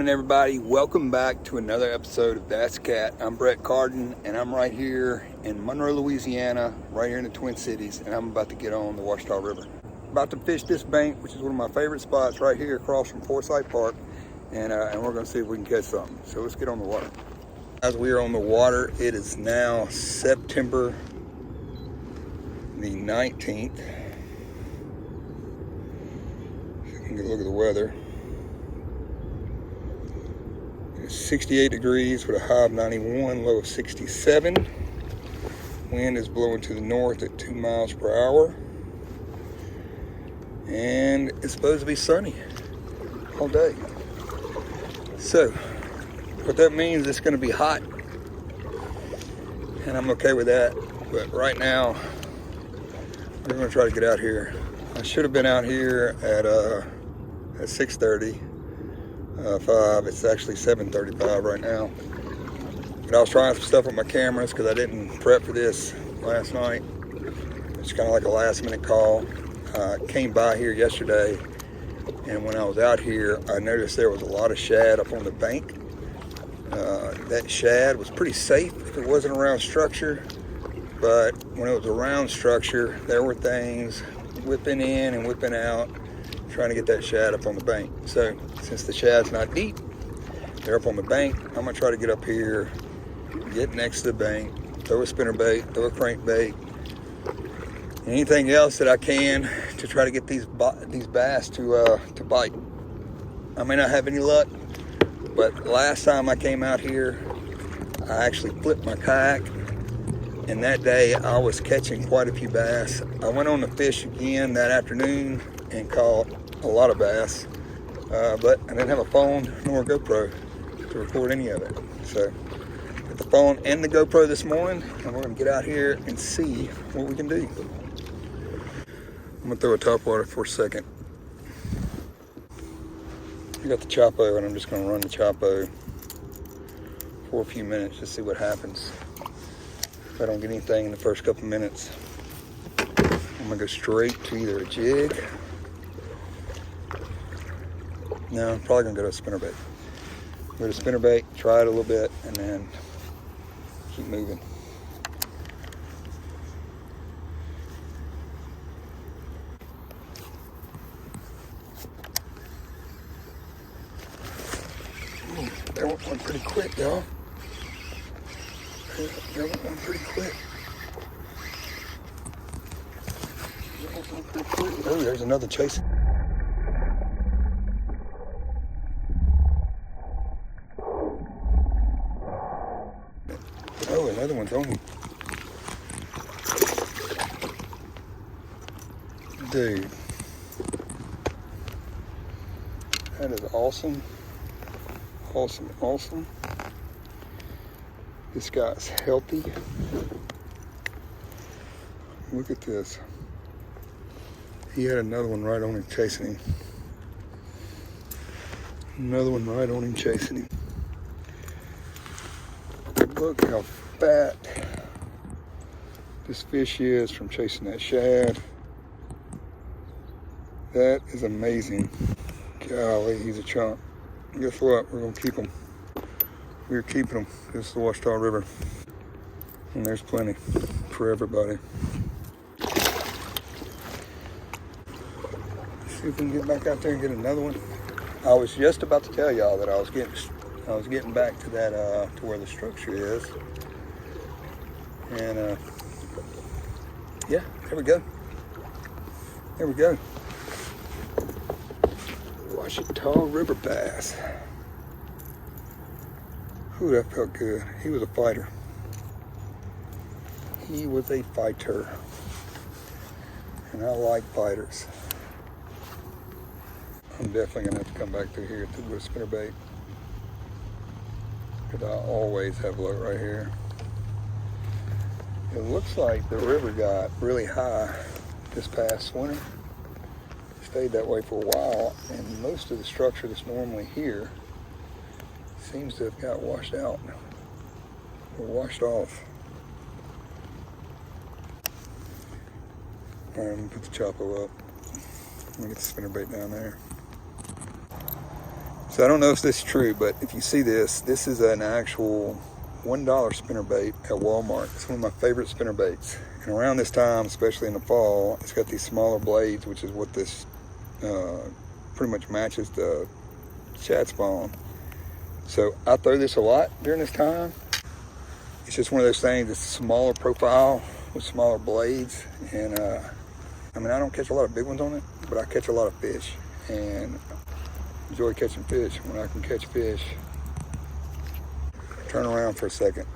morning, everybody. Welcome back to another episode of That's Cat. I'm Brett Carden, and I'm right here in Monroe, Louisiana, right here in the Twin Cities, and I'm about to get on the Ouachita River. About to fish this bank, which is one of my favorite spots right here across from Forsyth Park, and we're going to see if we can catch something. So let's get on the water. As we are on the water, it is now September the 19th. You can get a look at the weather. It's 68 degrees with a high of 91, low of 67. Wind is blowing to the north at 2 miles per hour. And it's supposed to be sunny all day. So, what that means, it's going to be hot. And I'm okay with that. But right now, we're going to try to get out here. I should have been out here at 6:30. 5. It's actually 7:35 right now. But I was trying some stuff with my cameras because I didn't prep for this last night. It's kind of like a last minute call. I came by here yesterday, and when I was out here, I noticed there was a lot of shad up on the bank. That shad was pretty safe if it wasn't around structure, but when it was around structure, there were things whipping in and whipping out, trying to get that shad up on the bank. So since the shad's not deep, they're up on the bank. I'm gonna try to get up here, get next to the bank, throw a spinnerbait, throw a crankbait, anything else that I can to try to get these bass to bite. I may not have any luck, but last time I came out here, I actually flipped my kayak, and that day I was catching quite a few bass. I went on the fish again that afternoon and caught a lot of bass, but I didn't have a phone nor a GoPro to record any of it. So got the phone and the GoPro this morning, and we're gonna get out here and see what we can do. I'm gonna throw a topwater for a second. I got the Chopo, and I'm just gonna run the Chopo for a few minutes to see what happens. If I don't get anything in the first couple minutes, I'm gonna go straight to either a jig. No, I'm probably gonna go to a spinnerbait. Go to spinnerbait, try it a little bit, and then keep moving. Ooh, that went one pretty quick, y'all. That went one pretty quick. Oh, there's another chase. Oh, another one's on me. Dude. That is awesome. Awesome, awesome. This guy's healthy. Look at this. He had another one right on him chasing him. Another one right on him chasing him. Look how fat this fish is from chasing that shad. That is amazing. Golly, he's a chunk. Guess what? We're gonna keep him. We're keeping him. This is the Ouachita River. And there's plenty for everybody. Let's see if we can get back out there and get another one. I was just about to tell y'all that I was getting back to that to where the structure is, and yeah, there we go. There we go. Ouachita River bass. Ooh, that felt good. He was a fighter. He was a fighter, and I like fighters. I'm definitely gonna have to come back through here to the spinnerbait, because I always have luck right here. It looks like the river got really high this past winter. Stayed that way for a while, and most of the structure that's normally here seems to have got washed out or washed off. All right, I'm gonna put the Chopo up. I'm gonna get the spinnerbait down there. So I don't know if this is true, but if you see this, this is an actual $1 spinnerbait at Walmart. It's one of my favorite spinnerbaits. And around this time, especially in the fall, it's got these smaller blades, which is what this pretty much matches the shad spawn. So I throw this a lot during this time. It's just one of those things, it's a smaller profile with smaller blades. And I mean, I don't catch a lot of big ones on it, but I catch a lot of fish. And enjoy catching fish. When I can catch fish, turn around for a second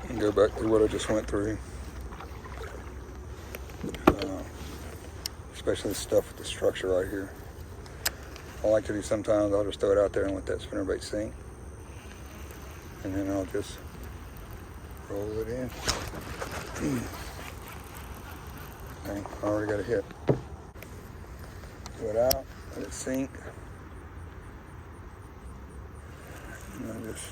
and go back to what I just went through. Especially the stuff with the structure right here. I like to do sometimes, I'll just throw it out there and let that spinnerbait sink. And then I'll just roll it in. Okay, I already got a hit. Throw it out, let it sink. And I just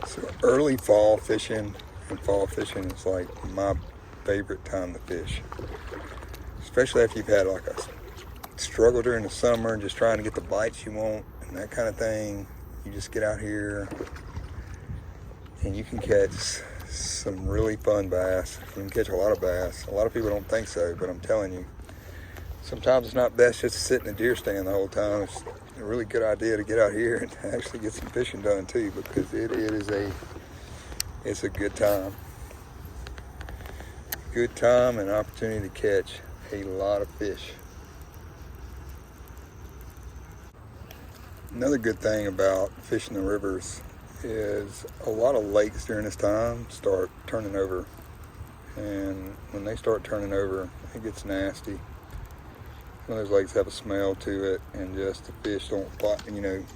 so early fall fishing and fall fishing is like my favorite time to fish, especially after you've had like a struggle during the summer and just trying to get the bites you want and that kind of thing. You just get out here and you can catch some really fun bass. You can catch a lot of bass. A lot of people don't think so, but I'm telling you, sometimes it's not best just to sit in a deer stand the whole time. It's a really good idea to get out here and actually get some fishing done too, because it's a good time. Good time and opportunity to catch a lot of fish. Another good thing about fishing the rivers is a lot of lakes during this time start turning over. And when they start turning over, it gets nasty. Some of those lakes have a smell to it, and just the fish don't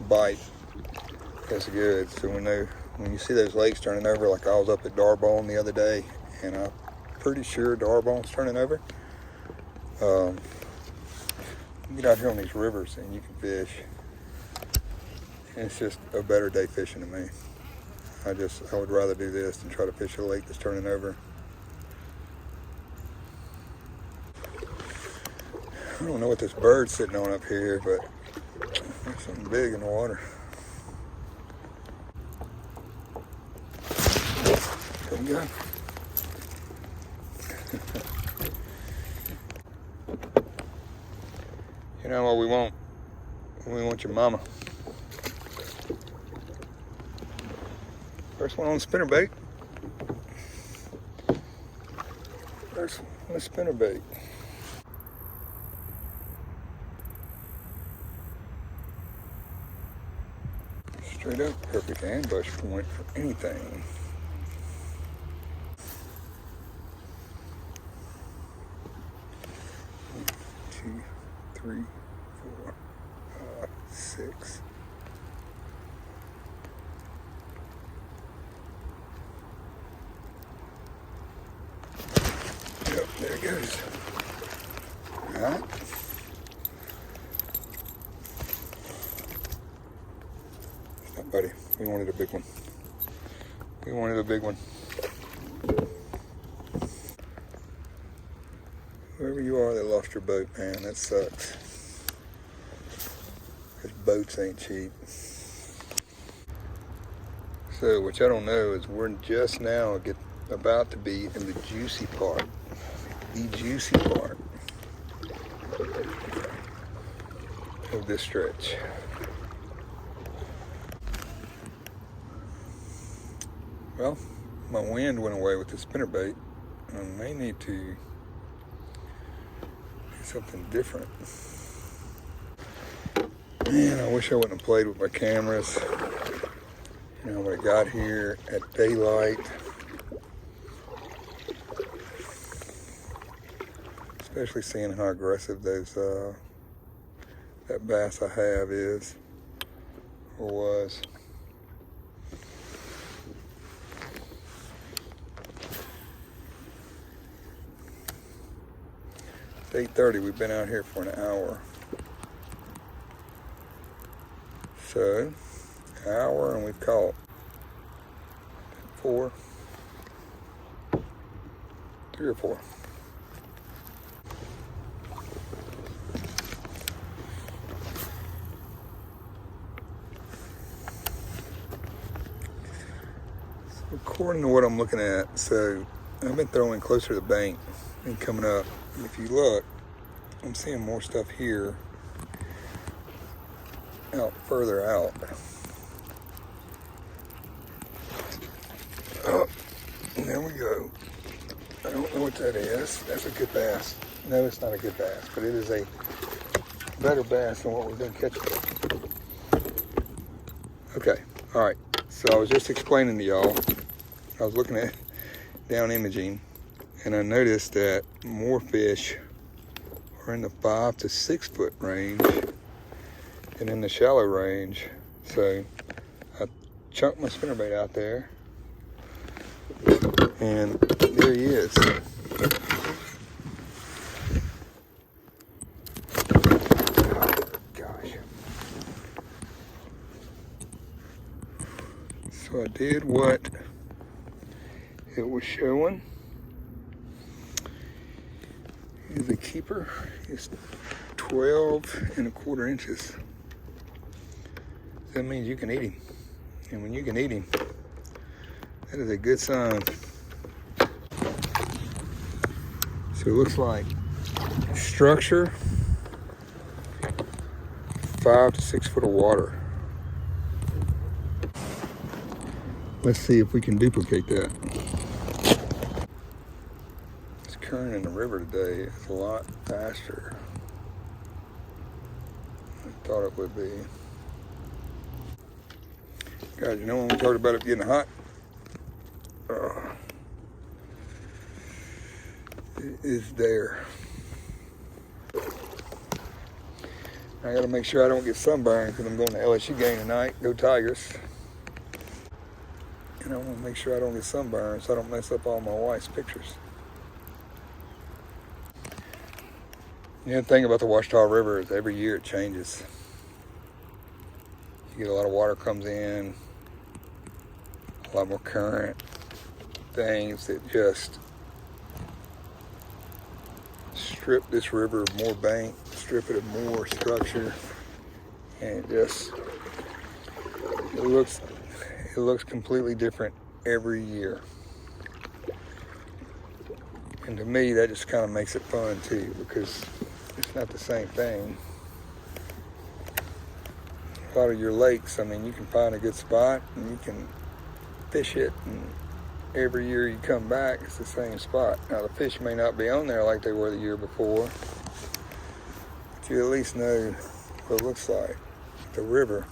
bite as good. So when you see those lakes turning over, like I was up at Darbone the other day, and I'm pretty sure Darbone's turning over. You get out here on these rivers and you can fish. And it's just a better day fishing to me. I would rather do this than try to fish a lake that's turning over. I don't know what this bird's sitting on up here, but there's something big in the water. There we go. You know what we want? We want your mama. First one on the spinnerbait. First one on the spinnerbait. Straight up perfect ambush point for anything. One, 2, 3, 4, 5, 6. Yep, there it goes. All right. Stop, buddy. We wanted a big one. We wanted a big one. Whoever you are that lost your boat, man, that sucks. Because boats ain't cheap. So, what y'all don't know is we're just now about to be in the juicy part. The juicy part of this stretch. Well, my wind went away with the spinnerbait. I may need to do something different. Man, I wish I wouldn't have played with my cameras. You know, when I got here at daylight, especially seeing how aggressive those that bass I have is or was. It's 8:30. We've been out here for an hour. So, an hour and we've caught 3 or 4. according to what I'm looking at, so I've been throwing closer to the bank and coming up. If you look, I'm seeing more stuff here, out further out. Oh, there we go. I don't know what that is. That's a good bass. No, it's not a good bass, but it is a better bass than what we've been catching. Okay, all right. So I was just explaining to y'all, I was looking at down imaging, and I noticed that more fish are in the 5 to 6 foot range and in the shallow range. So I chunked my spinnerbait out there, and there he is. Gosh. So I did what it was showing. He's a keeper. He's 12¼ inches. That means you can eat him. And when you can eat him, that is a good sign. So it looks like structure, 5 to 6 foot of water. Let's see if we can duplicate that. This current in the river today is a lot faster than I thought it would be. Guys, you know when we talked about it getting hot? It is there. I gotta make sure I don't get sunburned because I'm going to LSU game tonight. Go Tigers. And I want to make sure I don't get sunburned so I don't mess up all my wife's pictures. The other thing about the Ouachita River is every year it changes. You get a lot of water comes in, a lot more current, things that just strip this river of more bank, strip it of more structure, and it looks completely different every year. And to me, that just kind of makes it fun too, because it's not the same thing. A lot of your lakes, I mean, you can find a good spot and you can fish it, and every year you come back, it's the same spot. Now, the fish may not be on there like they were the year before, but you at least know what it looks like. The river,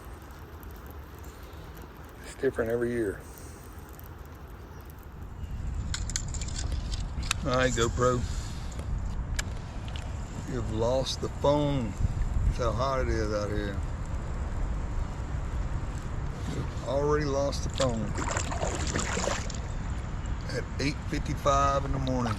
it's different every year. All right, GoPro, you've lost the phone. That's how hot it is out here. You've already lost the phone at 8:55 in the morning.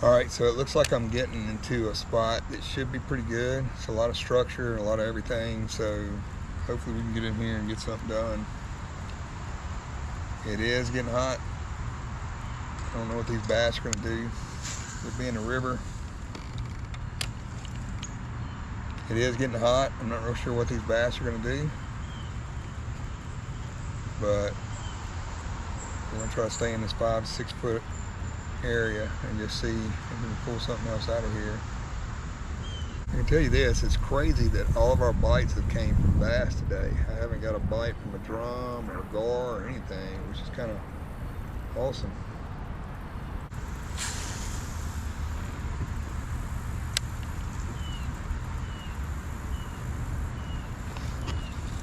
All right, so it looks like I'm getting into a spot that should be pretty good. It's a lot of structure and a lot of everything, so hopefully we can get in here and get something done. It is getting hot. I don't know what these bass are going to do. With being a river, it is getting hot. I'm not real sure what these bass are going to do, but we're going to try to stay in this 5 to 6 foot area and just see if we can pull something else out of here. I can tell you this, it's crazy that all of our bites have came from bass today. I haven't got a bite from a drum or a gar or anything, which is kind of awesome.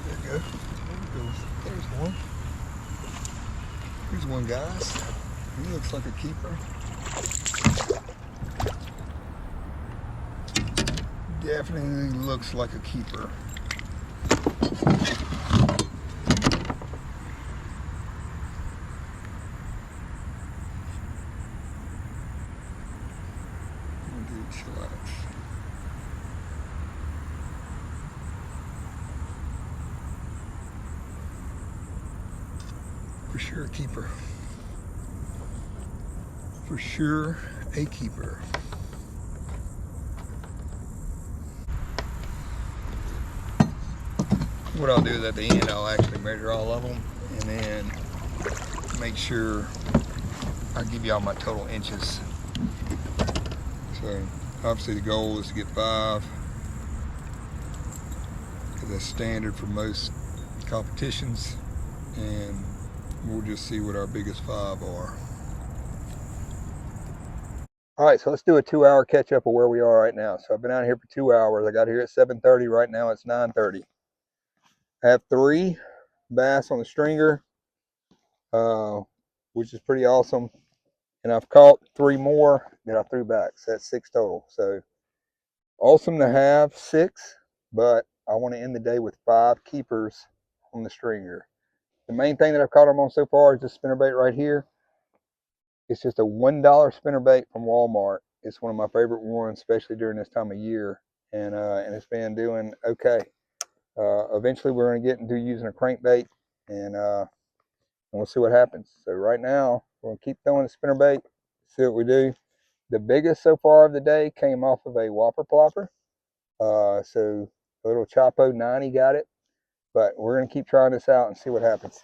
There goes. There's one. Here's one, guys. He looks like a keeper. Definitely looks like a keeper. For sure, a keeper. for sure a keeper. What I'll do is at the end, I'll actually measure all of them and then make sure I give you all my total inches. So obviously the goal is to get 5, because that's standard for most competitions, and we'll just see what our biggest 5 are. All right, so let's do a 2-hour catch up of where we are right now. So I've been out here for 2 hours. I got here at 7:30. Right now it's 9:30. I have 3 bass on the stringer, which is pretty awesome. And I've caught 3 more that I threw back. So that's 6 total. So awesome to have 6, but I want to end the day with 5 keepers on the stringer. The main thing that I've caught them on so far is this spinnerbait right here. It's just a $1 spinnerbait from Walmart. It's one of my favorite ones, especially during this time of year, and it's been doing okay. Eventually, we're going to get into using a crankbait, and we'll see what happens. So right now, we're going to keep throwing the spinnerbait, see what we do. The biggest so far of the day came off of a whopper plopper. So a little Chapo 90 got it, but we're going to keep trying this out and see what happens.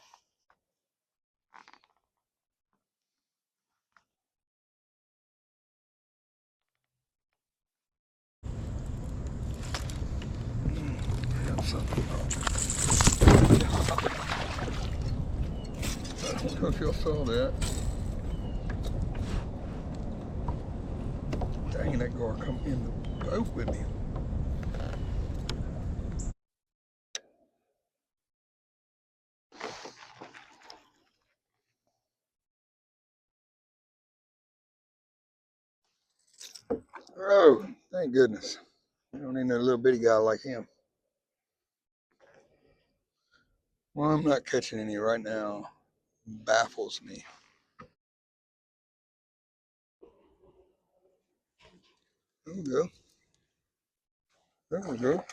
I don't know if y'all saw that. Dang, that gar come in the boat with me. Oh, thank goodness. We don't need no little bitty guy like him. Well, I'm not catching any right now. Baffles me. There we go. There we go.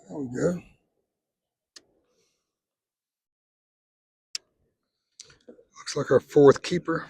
There we go. Looks like our 4th keeper.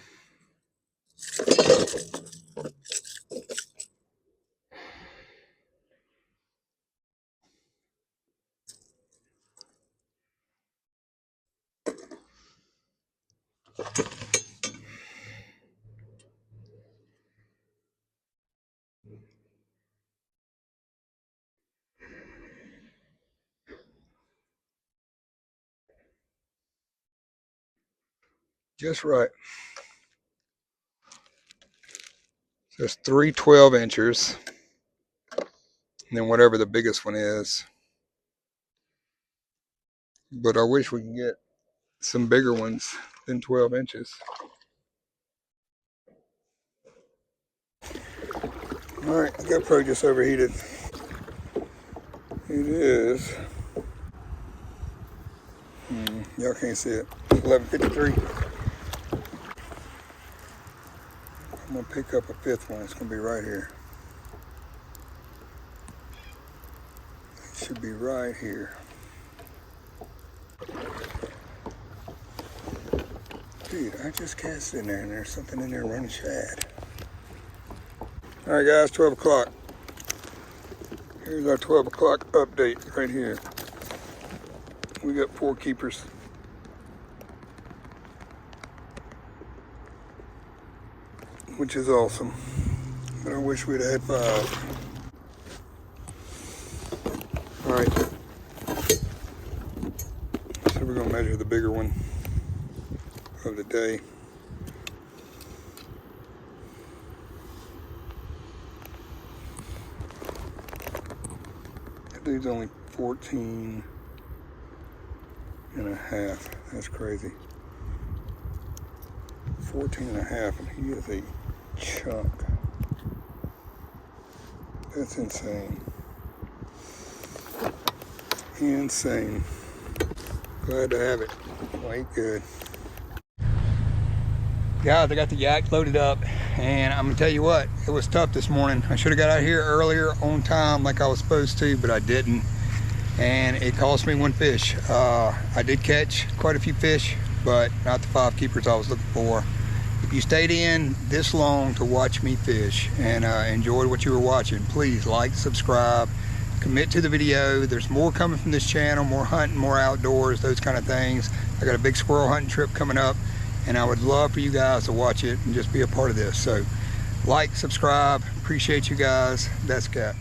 Just right. So it's 3 12-inchers. And then whatever the biggest one is. But I wish we could get some bigger ones than 12 inches. All right, the GoPro just overheated. It is. Y'all can't see it. 11:53. I'm gonna pick up a 5th one. It's gonna be right here. It should be right here. Dude, I just cast in there and there's something in there running shad. All right, guys, 12 o'clock. Here's our 12 o'clock update right here. We got 4 keepers. Which is awesome. But I wish we'd had 5. All right. So we're gonna measure the bigger one of the day. That dude's only 14 and a half. That's crazy. 14 and a half, and he is a chunk. That's insane. Insane. Glad to have it. Quite good. Guys, I got the yak loaded up, and I'm gonna tell you what, it was tough this morning. I should have got out here earlier on time like I was supposed to, but I didn't, and it cost me 1 fish. I did catch quite a few fish, but not the 5 keepers I was looking for. If you stayed in this long to watch me fish and enjoyed what you were watching, please like, subscribe, commit to the video. There's more coming from this channel, more hunting, more outdoors, those kind of things. I got a big squirrel hunting trip coming up, and I would love for you guys to watch it and just be a part of this. So like, subscribe, appreciate you guys. That's Cap.